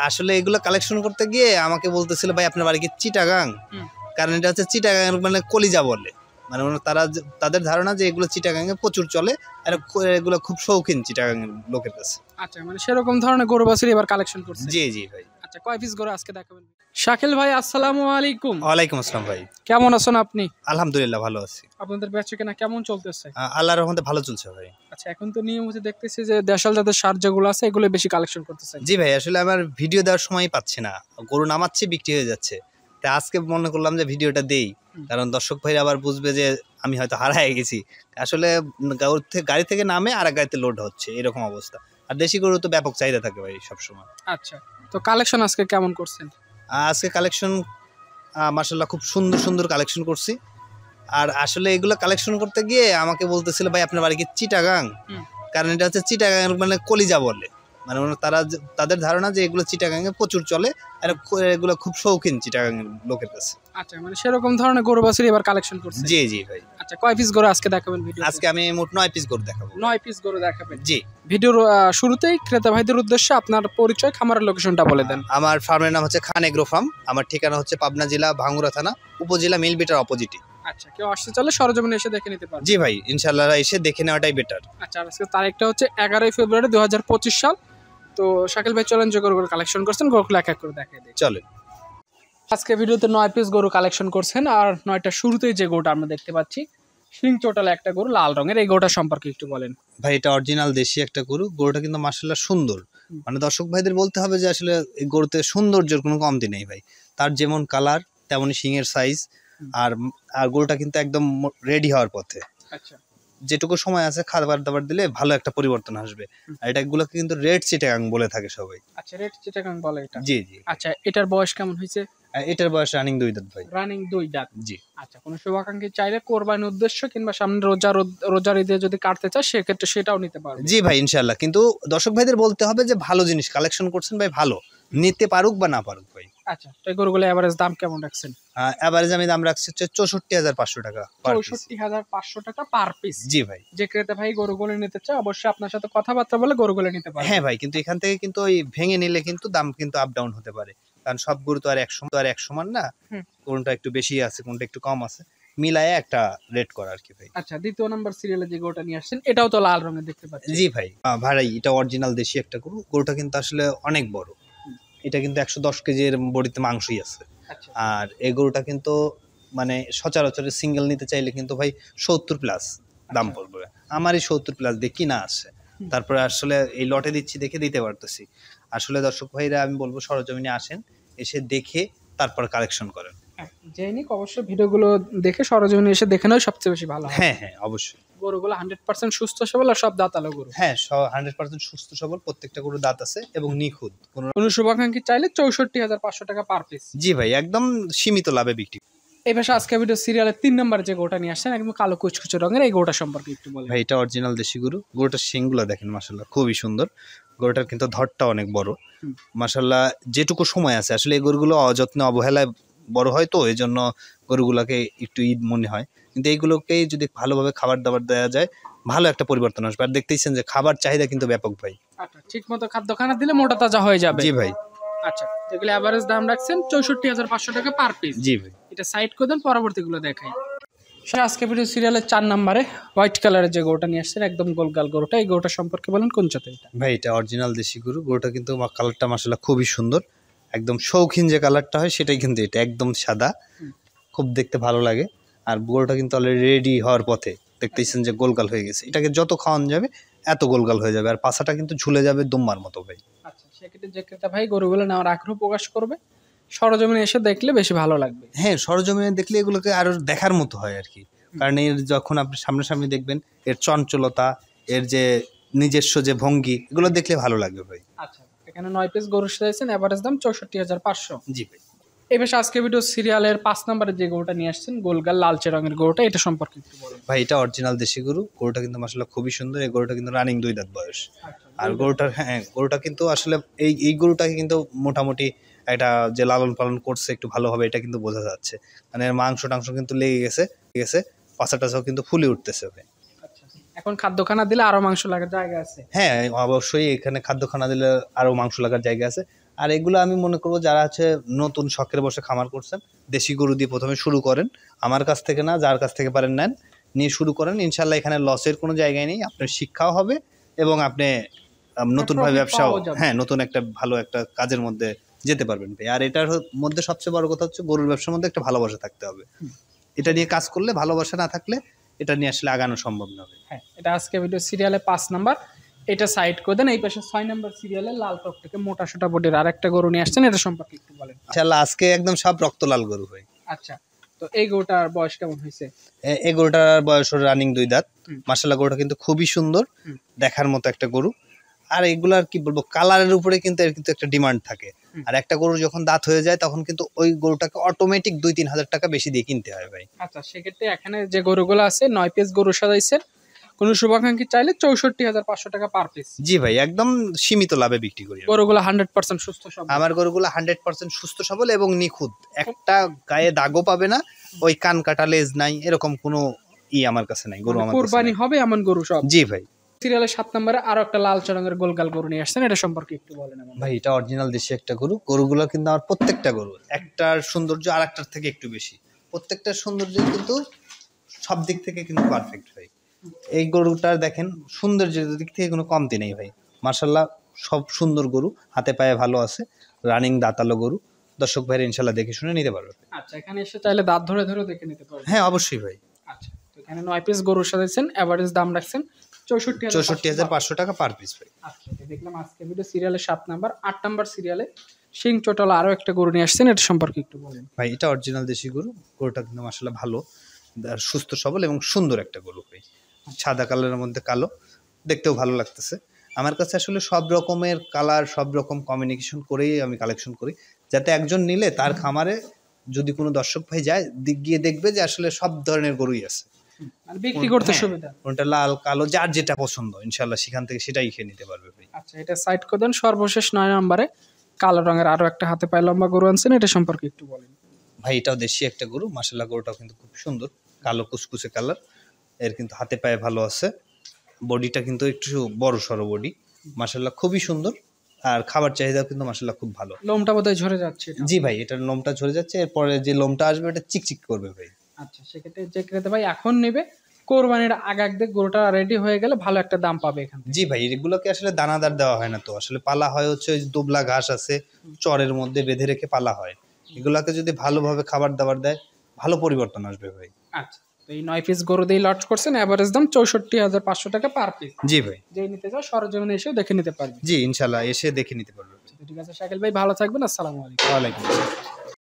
আসলে এগুলো কালেকশন করতে গিয়ে আমাকে বলতেছিল ভাই আপনার বাড়ি কি চিটাগাং? কারণ এটা হচ্ছে চিটাগাং মানে কলিজা বলে, মানে তাদের ধারণা যে এগুলো চিটাগাং এ প্রচুর চলে আর এগুলো খুব শৌখিন চিটাগাং এর লোকের কাছে। আচ্ছা, মানে সেরকম ধরনের গরু বাছুর এবার কালেকশন করছেন? জি জি ভাই। আচ্ছা, কয় পিস গরু আজকে দেখাবেন? শাকিল ভাই আসসালামু আলাইকুম। ওয়ালাইকুম আসসালাম ভাই। কেমন আছেন আপনি? আলহামদুলিল্লাহ ভালো আছি। আপনাদের বেচাকেনা কেমন চলতেছে? আল্লাহর রহমতে ভালো চলছে ভাই। আচ্ছা, এখন তো নিয়মিত দেখতেছি যে দেশাল জাতের সার যেগুলো আছে এগুলো বেশি কালেকশন করতেছেন। জি ভাই, আসলে আমার ভিডিও দেওয়ার সময় পাচ্ছি না, গরু নামাচ্ছি বিক্রি হয়ে যাচ্ছে, তাই আজকে মনে করলাম যে ভিডিওটা দেই, কারণ দর্শক ভাই আবার বুঝবে যে আমি হয়তো হারায় গেছি। আসলে গাড়ি থেকে নামে আর এক গাড়িতে লোড হচ্ছে, এরকম অবস্থা। আর দেশি গরু তো ব্যাপক চাহিদা থাকে ভাই সবসময়। আচ্ছা, তো কালেকশন আজকে কেমন করছেন? আজকে কালেকশন মাশাআল্লাহ খুব সুন্দর সুন্দর কালেকশন করছি। আর আসলে এগুলো কালেকশন করতে গিয়ে আমাকে বলতেছিল ভাই আপনার বাড়ি কি চিটাগাং? কারণ এটা হচ্ছে চিটাগাং মানে কলিজা বলে, মানে তাদের ধারণা যে এগুলো চিটাগাং এ প্রচুর চলে আর এগুলো খুব শৌখিন চিটাগাং এর লোকের কাছে। আচ্ছা, মানে সেরকম ধরনের গরু বাছুর এবার কালেকশন করছেন? জি জি ভাই। আচ্ছা, কয় পিস গরু আজকে দেখাবেন ভিডিও? আজকে আমি মোট 9 পিস গরু দেখাবো। 9 পিস গরু দেখাবেন? জি। ভিডিওর শুরুতেই ক্রেতা ভাইদের উদ্দেশ্যে আপনার পরিচয়, খামারের লোকেশনটা বলে দেন। আমার ফার্মের নাম হচ্ছে খান এগ্রো ফার্ম। আমার ঠিকানা হচ্ছে পাবনা জেলা ভাঙ্গুড়া থানা, উপজেলা মিলবিটার অপোজিটে। আচ্ছা, কেউ আসতে চলে সরজমিনে এসে দেখে নিতে পারবে? জি ভাই, ইনশাআল্লাহ এসে দেখে নেওয়াটাই বেটার। আচ্ছা, আজকে তারিখটা হচ্ছে 11ই ফেব্রুয়ারি 2025 সাল। তো শাকিল ভাই চলেন যে গরুগুলো কালেকশন করছেন গরুগুলো এক এক করে দেখাই দিই। চলেন। আজকে ভিডিওতে 9 পিস গরু কালেকশন করছেন, আর 9টা শুরুতেই যে গরুটা আমরা দেখতে পাচ্ছি শিং চোটাল একটা গরু লাল রঙের, এই গরুটা সম্পর্কে একটু বলেন। ভাই এটা অরিজিনাল দেশি একটা গরু, গরুটা কিন্তু মাশাআল্লাহ সুন্দর। মানে দর্শক ভাইদের বলতে হবে যে আসলে এই গরুতে সৌন্দর্যের কোনো কমতি নেই ভাই। তার যেমন কালার তেমনই শিংয়ের সাইজ। আর আর গরুটা কিন্তু একদম রেডি হওয়ার পথে। আচ্ছা, যেটুকু সময় আছে খাবার দাবার দিলে ভালো একটা পরিবর্তন আসবে। আর এটা এগুলোকে কিন্তু রেড চিটাগাং বলে থাকে সবাই। আচ্ছা, রেড চিটাগাং বলে এটা? জি জি। আচ্ছা, এটার বয়স কেমন হয়েছে? এটার বয়স রানিং 2 দাঁত ভাই। রানিং 2 দাঁত? জি। আচ্ছা, কোনো শুভাকাঙ্ক্ষী চাইলে কোরবানির উদ্দেশ্য কিংবা সামনে রোজার ঈদে যদি কাটতে চায় সেক্ষেত্রে সেটাও নিতে পারবে? জি ভাই ইনশাআল্লাহ, কিন্তু দর্শক ভাইদের বলতে হবে যে ভালো জিনিস কালেকশন করছেন ভাই, ভালো নিতে পারুক বা না পারুক ভাই। আচ্ছা, তো এই গরুগুলো এভারেজ দাম কেমন রাখছেন? এভারেজ আমি দাম রাখছি হচ্ছে 64,500 টাকা পার পিস। 64,500 টাকা পার পিস? জি ভাই। যে ক্রেতা ভাই গরুগুলো নিতে চায় অবশ্যই আপনার সাথে কথাবার্তা বলে গরুগুলো নিতে পারবে। হ্যাঁ ভাই, কিন্তু এখান থেকে কিন্তু ওই ভেঙে নিলে কিন্তু দাম কিন্তু আপ ডাউন হতে পারে, কারণ সব গরু তো আর এক সমান না। কোনটা একটু বেশি আছে কোনটা একটু কম আছে, মিলায়ে একটা রেট করা আর কি ভাই। আচ্ছা, দ্বিতীয় নাম্বার সিরিয়ালে যে গরুটা নিয়ে আসছেন এটাও তো লাল রঙের দেখতে পাচ্ছি। জি ভাই। ভাই এটা অরিজিনাল দেশি একটা গরু, গরুটা কিন্তু আসলে অনেক বড়। এটা কিন্তু 110 কেজির বডিতে মাংসই আছে। আচ্ছা, আর এই গরুটা কিন্তু মানে সচরাচর সিঙ্গেল নিতে চাইলে কিন্তু ভাই 70 প্লাস দাম পড়বে। আমারই 70 প্লাস দিয়ে কিনা আছে, তারপরে আসলে এই লটে দিচ্ছি দেখে দিতে পারতেছি। আসলে দর্শক ভাইরা আমি বলবো সরজমিনে আসেন, এসে দেখে তারপর কালেকশন করেন। জেনিক অবশ্যই ভিডিওগুলো দেখে সরজমিনে এসে দেখে নেওয়া সবচেয়ে বেশি ভালো হয়। হ্যাঁ হ্যাঁ অবশ্যই। গরুগুলো 100% সুস্থ সবল আর সব দাঁতালো গরু? হ্যাঁ 100% সুস্থ সবল, প্রত্যেকটা গরু দাঁত আছে এবং নিখুঁত। কোনো শুভাকাঙ্ক্ষী চাইলে 64,500 টাকা পার পিস? জি ভাই, একদম সীমিত লাভে বিক্রি। এই ভাষা আজকে ভিডিও সিরিয়ালের 3 নম্বর যে গরুটা নিয়ে আসছেন একদম কালো কুচকুচে রঙের, এই গরুটা সম্পর্কে একটু বলেন। ভাই এটা অরিজিনাল দেশি গরু, গরুটার শিংগুলো দেখেন মাশাআল্লাহ খুবই সুন্দর। গরুটার কিন্তু ধরটা অনেক বড় মাশাআল্লাহ। যেটুকু সময় আছে আসলে এই গরুগুলো অযত্নে অবহেলায় বড় হয়, তো এই জন্য গরুগুলাকে একটু ঈদ মনে হয়, কিন্তু এইগুলোকেই যদি ভালোভাবে খাবার দাবার দেওয়া যায় ভালো একটা পরিবর্তন আসবে। আর দেখতেইছেন যে খাবার চাহিদা কিন্তু ব্যাপক ভাই। আচ্ছা, ঠিক মতো খাদ্য খানা দিলে মোটা তাজা হয়ে যাবে? জি ভাই। আচ্ছা, এগুলো এভারেজ দাম রাখছেন 64,500 টাকা পার পিস? জি ভাই। এটা সাইড করে দেন, পরবর্তীগুলো দেখাই। স্যার আজকে ভিডিও সিরিয়ালের 4 নম্বরে হোয়াইট কালারের যে গরুটা নিয়ে আসছেন একদম গোলগাল গরুটা, এই গরুটা সম্পর্কে বলেন কোন জাতের এটা? ভাই এটা অরিজিনাল দেশি গরু, গরুটা কিন্তু কালারটা মাশাআল্লাহ খুবই সুন্দর, একদম শৌখিন যে কালারটা হয় সেটাই কিন্তু এটা, একদম সাদা, খুব দেখতে ভালো লাগে। আর গরুটা কিন্তু অলরেডি রেডি হওয়ার পথে, দেখতেছেন যে গোলগাল হয়ে গেছে, এটাকে যত খাওয়ানো যাবে এত গোলগাল হয়ে যাবে, আর পাছাটা কিন্তু ঝুলে যাবে দুম্বার মতো ভাই। আচ্ছা, সেক্ষেত্রে যে ক্রেতা ভাই গরুগুলো নেওয়ার আগ্রহ প্রকাশ করবে সরজমিনে এসে দেখলে বেশি ভালো লাগবে। হ্যাঁ সরজমিনে দেখলে এগুলোকে আরো দেখার মতো হয় আর কি, কারণ এর যখন আপনি সামনাসামনি দেখবেন এর চঞ্চলতা, এর যে নিজস্ব যে ভঙ্গি, এগুলো দেখলে ভালো লাগবে ভাই। আচ্ছা, এখানে 9 পিস গরু চাইছেন, এভারেজ দাম 64,500। জি ভাই। এই বেশ আজকে ভিডিও সিরিয়ালের 5 নম্বরে যে গরুটা নিয়ে আসছেন গোলগাল লালচে রঙের গরুটা, এটা সম্পর্কে একটু বলুন। ভাই এটা অরিজিনাল দেশি গরু, গরুটা কিন্তু মাশাআল্লাহ খুবই সুন্দর। এই গরুটা কিন্তু রানিং 2 দাঁত বয়স। আর গরুটা কিন্তু আসলে এই গরুটাকে কিন্তু মোটামুটি একটা যে লালন পালন করছে একটু ভালোভাবে, এটা কিন্তু বোঝা যাচ্ছে। মানে এর মাংস টাংস কিন্তু লেগে গেছে, পাছা টাছাও কিন্তু ফুলে উঠতেছে ভাই। এখন খাদ্য খানা দিলে আরো মাংস লাগার জায়গা আছে? হ্যাঁ অবশ্যই, এখানে খাদ্য খানা দিলে আরো মাংস লাগার জায়গা আছে। আর এগুলো আমি মনে করবো যারা হচ্ছে নতুন শখের বসে খামার করছেন, দেশি গরু দিয়ে প্রথমে শুরু করেন, আমার কাছ থেকে না, যার কাছ থেকে পারেন নেন, নিয়ে শুরু করেন। ইনশাল্লাহ এখানে লসের কোনো জায়গায় নেই, আপনার শিক্ষাও হবে এবং আপনি নতুনভাবে profit ব্যবসাও, পাওয়া যাবে। হ্যাঁ, নতুন একটা ভালো একটা কাজের মধ্যে যেতে পারবেন ভাই। আর এটার মধ্যে সবচেয়ে বড় কথা হচ্ছে গরুর ব্যবসার মধ্যে একটা ভালোবাসা থাকতে হবে। এটা নিয়ে কাজ করলে, ভালোবাসা না থাকলে এটা নিয়ে আসলে আগানো সম্ভব না ভাই। হ্যাঁ, এটা আজকে ভিডিও সিরিয়ালে 5 নাম্বার, এটা সাইড করে দেন। এই পাশে 6 নাম্বার সিরিয়ালে লাল টকটকে মোটা সোটা বডির আরেকটা গরু নিয়ে আসছেন, এটা সম্পর্কে একটু বলেন। ইনশাল্লাহ আজকে একদম সব রক্তলাল গরু ভাই। আচ্ছা, তো এই গরুটার বয়স কেমন হয়েছে? এই গরুটার বয়স রানিং 2 দাঁত। হুম। মাশাআল্লাহ গরুটা কিন্তু খুবই সুন্দর, হুম। দেখার মতো একটা গরু। আর এগুলার কি বলবো, কালারের উপরে কিন্তু এর কিন্তু একটা ডিমান্ড থাকে। হুম। আর একটা গরু যখন দাঁত হয়ে যায় তখন কিন্তু ওই গরুটাকে অটোমেটিক 2-3 হাজার টাকা বেশি দিয়ে কিনতে হয় ভাই। আচ্ছা, সেক্ষেত্রে এখানে যে গরুগুলো আছে 9 পিস গরু সাজাইছেন, কোনো শুভাকাঙ্ক্ষী চাইলে 64,500 টাকা পার পিস। জি ভাই, একদম সীমিত লাভে বিক্রি করি আমি। গরুগুলো 100% সুস্থ সবল। আমার গরুগুলো 100% সুস্থ সবল এবং নিখুঁত, একটা গায়ে দাগও পাবে না, ওই কান কাটা লেজ নাই, এরকম কোনো আমার কাছে নাই গরু, মানে আমার কাছে কুরবানি নাই। হবে এমন গরু সব। জি ভাই। সিরিয়ালের 7 নম্বরে আরো একটা লাল চরঙের গোলগাল গরু নিয়ে আসছেন, এটা সম্পর্কে একটু বলেন আমাদের। ভাই এটা অরিজিনাল দেশি একটা গরু। গরুগুলো কিন্তু আমার প্রত্যেকটা গরু একটার সৌন্দর্য আর একটার থেকে একটু বেশি, প্রত্যেকটার সৌন্দর্য কিন্তু সব দিক থেকে কিন্তু পারফেক্ট ভাই। এই গরুটার দেখেন সৌন্দর্যের দিক থেকে কোনো কমতি নেই ভাই। মাশাল্লাহ সব সুন্দর গরু, হাতে পায়ে ভালো আছে, রানিং দাঁতালো গরু। দর্শক ভাইরা ইনশাল্লাহ দেখে শুনে নিতে পারবে। আচ্ছা, এখানে এসে চাইলে দাঁত ধরে ধরে দেখে নিতে পারবেন। হ্যাঁ অবশ্যই ভাই। আচ্ছা, তো এখানে 9 পিস গরু সাজাইছেন, এভারেজ দাম রাখছেন 64,500 টাকা পার পিস ভাই। আচ্ছা, এটা দেখলাম আজকে ভিডিও সিরিয়ালের 7 নাম্বার। 8 নাম্বার সিরিয়ালে সিং টোটাল আরো একটা গরু নিয়ে আসছেন, এটা সম্পর্কে একটু বলেন। ভাই এটা অরিজিনাল দেশি গরু। গরুটা কিন্তু মাশাল্লাহ ভালো, আর সুস্থ সবল এবং সুন্দর একটা গরু ভাই। সাদা কালারের মধ্যে কালো, দেখতেও ভালো লাগতেছে। আমার কাছে আসলে সব রকমের কালার, সব রকম কমিউনিকেশন করেই আমি কালেকশন করি, যাতে একজন নিলে তার খামারে যদি কোনো দর্শক ভাই যায়, গিয়ে দেখবে যে আসলে সব ধরনের গরুই আছে। মানে বিক্রি করতে হ্যাঁ, সুবিধা। কোনটা লাল কালো যার যেটা পছন্দ ইনশাল্লাহ সেখান থেকে সেটাই খেয়ে নিতে পারবে ভাই। আচ্ছা, এটা সাইড করে দেন। সর্বশেষ 9 নাম্বারে কালো রঙের আরো একটা হাতে পায়ে লম্বা গরু আনছেন, এটা সম্পর্কে একটু বলেন। ভাই এটাও দেশি একটা গরু। মাশাল্লাহ গরুটাও কিন্তু খুব সুন্দর, কালো কুচকুচে কালার, এর কিন্তু হাতে পায়ে ভালো আছে, বডিটা কিন্তু একটু বড় সড়ো বডি, মাশাল্লাহ খুবই সুন্দর। আর খাবার চাহিদাও কিন্তু মাশাল্লাহ খুব ভালো। লোমটা বোধহয় ঝরে যাচ্ছে এটা। জি ভাই, এটার লোমটা ঝরে যাচ্ছে, এরপরে যে লোমটা আসবে এটা চিকচিক করবে ভাই। আচ্ছা, সেক্ষেত্রে যে ক্রেতা ভাই এখন নেবে, কোরবানির আগে আগে গরুটা রেডি হয়ে গেলে ভালো একটা দাম পাবে এখান থেকে। জি ভাই, এগুলোকে আসলে দানাদার দেওয়া হয় না, তো আসলে পালা হয় হচ্ছে ওই দুবলা ঘাস আছে, চরের মধ্যে বেঁধে রেখে পালা হয়। এগুলাকে যদি ভালোভাবে খাবার দাবার দেয়, ভালো পরিবর্তন আসবে ভাই। আচ্ছা, তো এই 9 পিস গরু দিয়ে লট করছেন, এভারেজ দাম 64,500 টাকা পার পিস। জি ভাই। যেই নিতে চাও সরজমিনে এসেও দেখে নিতে পারবে। জি ইনশাল্লাহ এসে দেখে নিতে পারবে। ঠিক আছে শাকিল ভাই, ভালো থাকবেন, আসসালামু আলাইকুম। ওয়ালাইকুম আসসালাম।